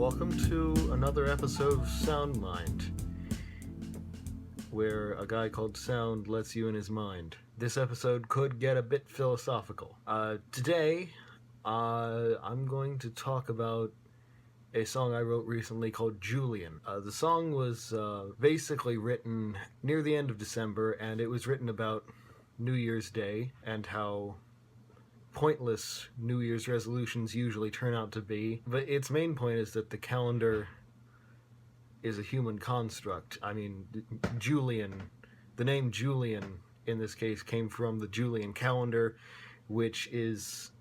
welcome to another episode of Sound Mind, where a guy called Sound lets you in his mind. This episode could get a bit philosophical. Today, I'm going to talk about a song I wrote recently called Julian. The song was basically written near the end of December, and it was written about New Year's Day and how pointless New Year's resolutions usually turn out to be. But its main point is that the calendar is a human construct. I mean, Julian, the name Julian in this case came from the Julian calendar, which was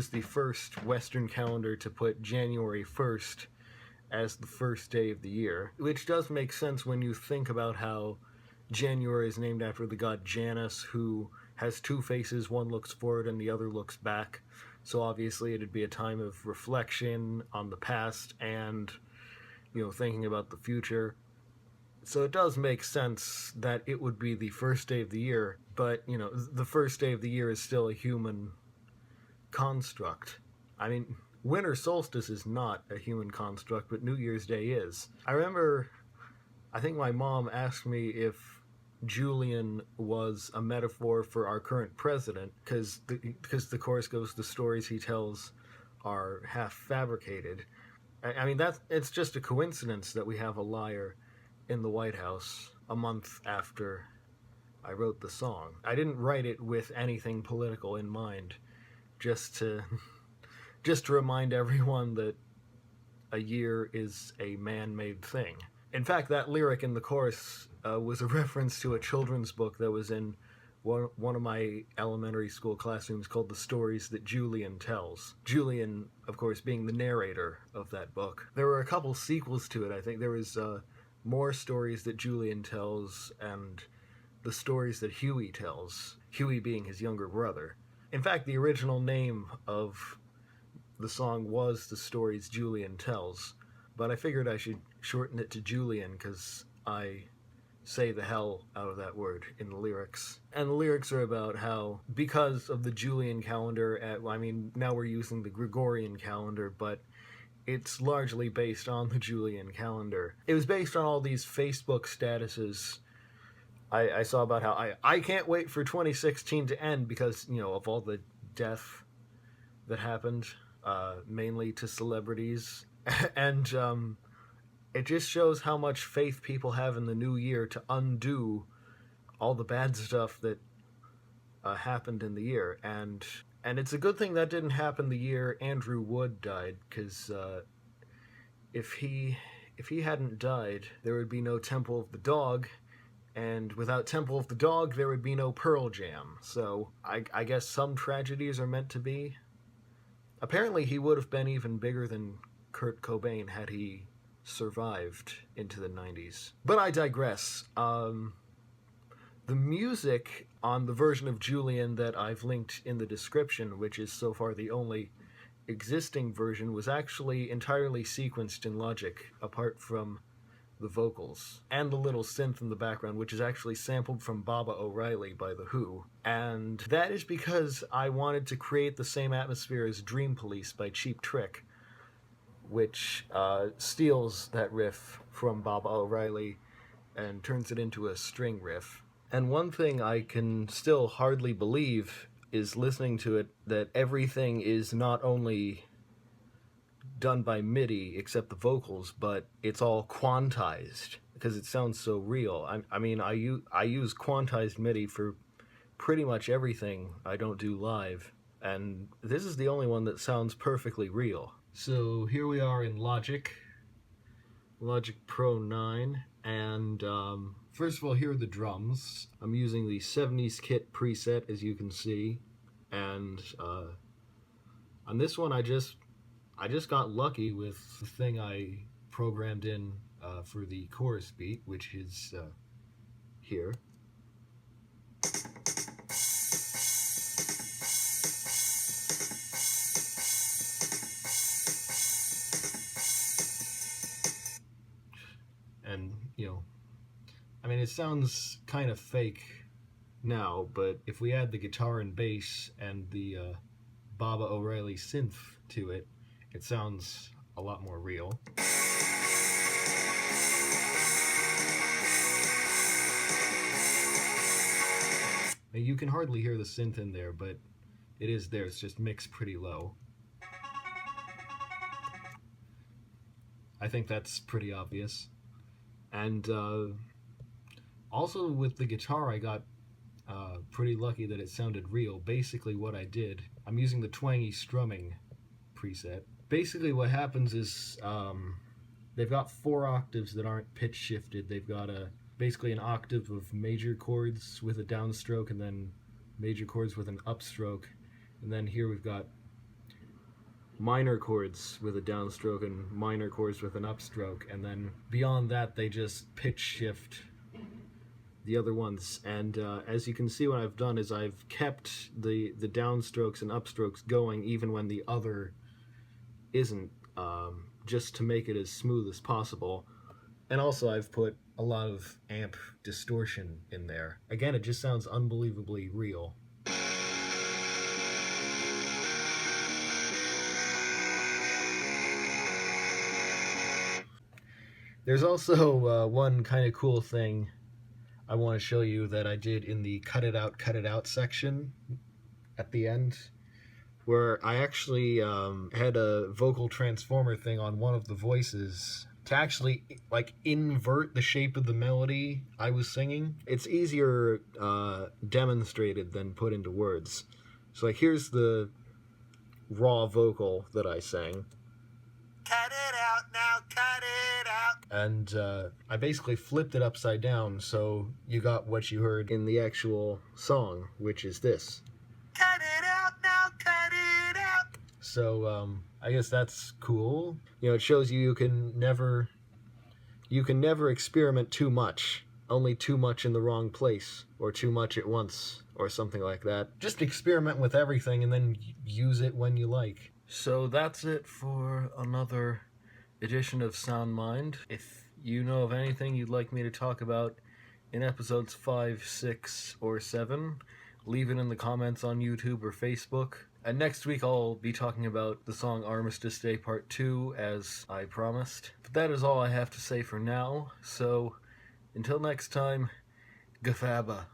the first Western calendar to put January 1st as the first day of the year, which does make sense when you think about how January is named after the god Janus, who has two faces, one looks forward and the other looks back. So obviously it'd be a time of reflection on the past and, thinking about the future. So it does make sense that it would be the first day of the year, but, the first day of the year is still a human construct. I mean, winter solstice is not a human construct, but New Year's Day is. I think my mom asked me if Julian was a metaphor for our current president, because the chorus goes, the stories he tells are half fabricated. I mean, it's just a coincidence that we have a liar in the White House a month after I wrote the song. I didn't write it with anything political in mind, just to remind everyone that a year is a man-made thing. In fact, that lyric in the chorus was a reference to a children's book that was in one of my elementary school classrooms called The Stories That Julian Tells. Julian, of course, being the narrator of that book. There were a couple sequels to it. I think there was More Stories That Julian Tells and The Stories That Huey Tells, Huey being his younger brother. In fact, the original name of the song was The Stories Julian Tells, but I figured I should shorten it to Julian because I say the hell out of that word in the lyrics. And the lyrics are about how, because of the Julian calendar, now we're using the Gregorian calendar, but it's largely based on the Julian calendar. It was based on all these Facebook statuses I saw about how I can't wait for 2016 to end because, of all the death that happened, mainly to celebrities. And it just shows how much faith people have in the new year to undo all the bad stuff that happened in the year. And it's a good thing that didn't happen the year Andrew Wood died, because if he hadn't died, there would be no Temple of the Dog, and without Temple of the Dog, there would be no Pearl Jam. So I guess some tragedies are meant to be. Apparently he would have been even bigger than Kurt Cobain had he survived into the 90s. But I digress. The music on the version of Julian that I've linked in the description, which is so far the only existing version, was actually entirely sequenced in Logic, apart from the vocals, and the little synth in the background, which is actually sampled from Baba O'Reilly by The Who. And that is because I wanted to create the same atmosphere as Dream Police by Cheap Trick, which steals that riff from Baba O'Reilly and turns it into a string riff. And one thing I can still hardly believe is listening to it, that everything is not only done by MIDI except the vocals, but it's all quantized because it sounds so real. I use quantized MIDI for pretty much everything I don't do live, and this is the only one that sounds perfectly real. So here we are in Logic Pro 9, and first of all, here are the drums. I'm using the 70s Kit preset, as you can see, and on this one I just got lucky with the thing I programmed in for the chorus beat, which is here. And, it sounds kind of fake now, but if we add the guitar and bass and the Baba O'Reilly synth to it, it sounds a lot more real. You can hardly hear the synth in there, but it is there. It's just mixed pretty low. I think that's pretty obvious. And also with the guitar, I got pretty lucky that it sounded real. Basically what I did, I'm using the twangy strumming preset. Basically what happens is they've got 4 octaves that aren't pitch shifted. They've got basically an octave of major chords with a downstroke and then major chords with an upstroke. And then here we've got minor chords with a downstroke and minor chords with an upstroke. And then beyond that, they just pitch shift the other ones. And as you can see, what I've done is I've kept the downstrokes and upstrokes going even when the other isn't, just to make it as smooth as possible. And also I've put a lot of amp distortion in there. Again, it just sounds unbelievably real. There's also one kind of cool thing I want to show you that I did in the cut it out section at the end, where I actually had a vocal transformer thing on one of the voices to actually like invert the shape of the melody I was singing. It's easier demonstrated than put into words. So like here's the raw vocal that I sang. Cut it out now, cut it out. And I basically flipped it upside down, so you got what you heard in the actual song, which is this. Cut it out now, cut it out. So I guess that's cool. You know, it shows you can never experiment too much. Only too much in the wrong place, or too much at once, or something like that. Just experiment with everything and then use it when you like. So that's it for another edition of Sound Mind. If you know of anything you'd like me to talk about in episodes 5, 6, or 7, leave it in the comments on YouTube or Facebook. And next week I'll be talking about the song Armistice Day Part 2, as I promised. But that is all I have to say for now, so until next time, Gafaba.